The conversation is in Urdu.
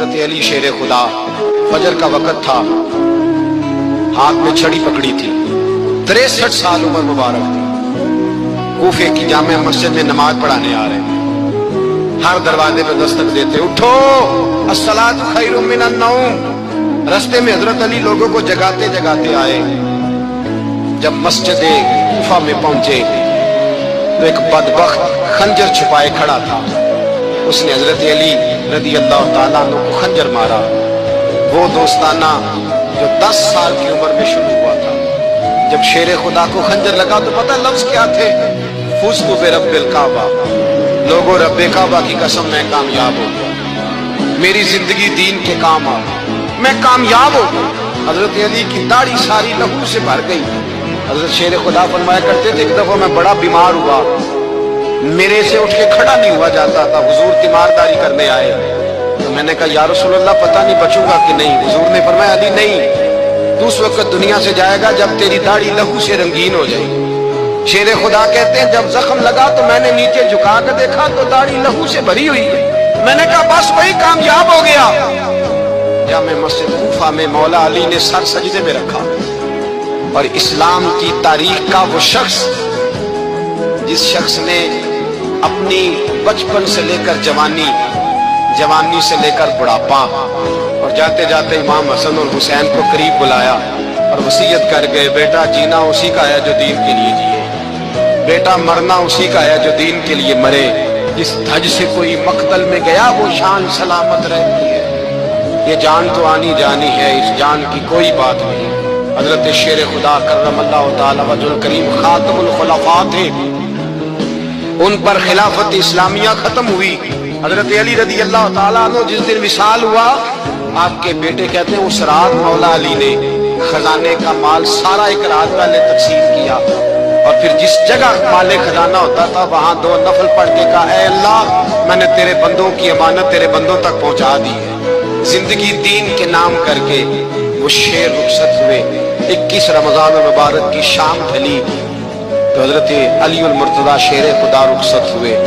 حضرت علی شیر خدا، فجر کا وقت تھا، ہاتھ میں چھڑی پکڑی تھی، 63 سال عمر مبارک تھی، کوفے کی جامع مسجد میں نماز پڑھانے آ رہے ہیں، ہر دروازے پہ دستک دیتے، اٹھو الصلاۃ خیر من النوم۔ رستے میں حضرت علی لوگوں کو جگاتے جگاتے آئے، جب مسجد کوفہ میں پہنچے تو ایک بدبخت خنجر چھپائے کھڑا تھا، اس نے حضرت علی رضی اللہ تعالیٰ عنہ کو خنجر مارا، وہ دوستانہ جو 10 سال کی عمر میں شروع ہوا تھا۔ جب شیر خدا کو خنجر لگا تو پتہ لفظ کیا تھے؟ فزت برب الکعبہ، لوگوں رب کعبہ کی قسم میں کامیاب ہو گیا، میری زندگی دین کے کام آ گئی، میں کامیاب ہو گیا۔ حضرت علی کی داڑھی ساری لہو سے بھر گئی۔ حضرت شیر خدا فرمایا کرتے تھے، ایک دفعہ میں بڑا بیمار ہوا، میرے سے اٹھ کے کھڑا نہیں ہوا جاتا تھا، حضور تیمارداری کرنے آئے تو میں نے کہا یا رسول اللہ پتہ نہیں بچوں گا کہ نہیں۔ حضور نے فرمایا علی نہیں، تو اس وقت دنیا سے جائے گا جب تیری داڑھی لہو سے رنگین ہو جائے گی۔ شیر خدا کہتے ہیں جب زخم لگا تو میں نے نیچے جھکا کے دیکھا تو داڑھی لہو سے بھری ہوئی ہے، میں نے کہا بس وہی کامیاب ہو گیا۔ جامع مسجد کوفہ میں مولا علی نے سر سجدے میں رکھا، اور اسلام کی تاریخ کا وہ شخص جس شخص نے اپنی بچپن سے لے کر جوانی، جوانی سے لے کر بڑھاپا، اور جاتے جاتے امام حسن اور حسین کو قریب بلایا اور وصیت کر گئے، بیٹا جینا اسی کا ہے جو دین کے لیے جیے، بیٹا مرنا اسی کا ہے جو دین کے لیے مرے، جس دھج سے کوئی مقتل میں گیا وہ شان سلامت رہتی ہے، یہ جان تو آنی جانی ہے، اس جان کی کوئی بات نہیں۔ حضرت شیر خدا کرم اللہ تعالی وجہ الکریم خاتم الخلفاء تھے، ان پر خلافت اسلامیہ ختم ہوئی۔ حضرت علی رضی اللہ تعالیٰ عنہ جس دن وصال ہوا، آپ کے بیٹے کہتے ہیں اس رات مولا علی نے خزانے کا مال سارا ایک رات پہلے تقسیم کیا، اور پھر جس جگہ مال خزانہ ہوتا تھا وہاں 2 نفل پڑھ کے کہا اے اللہ میں نے تیرے بندوں کی امانت تیرے بندوں تک پہنچا دی ہے۔ زندگی دین کے نام کر کے وہ شیر رخصت ہوئے۔ 21 رمضان المبارک کی شام ڈھلی تو حضرت علی المرتضیٰ شیر خدا رخصت ہوئے۔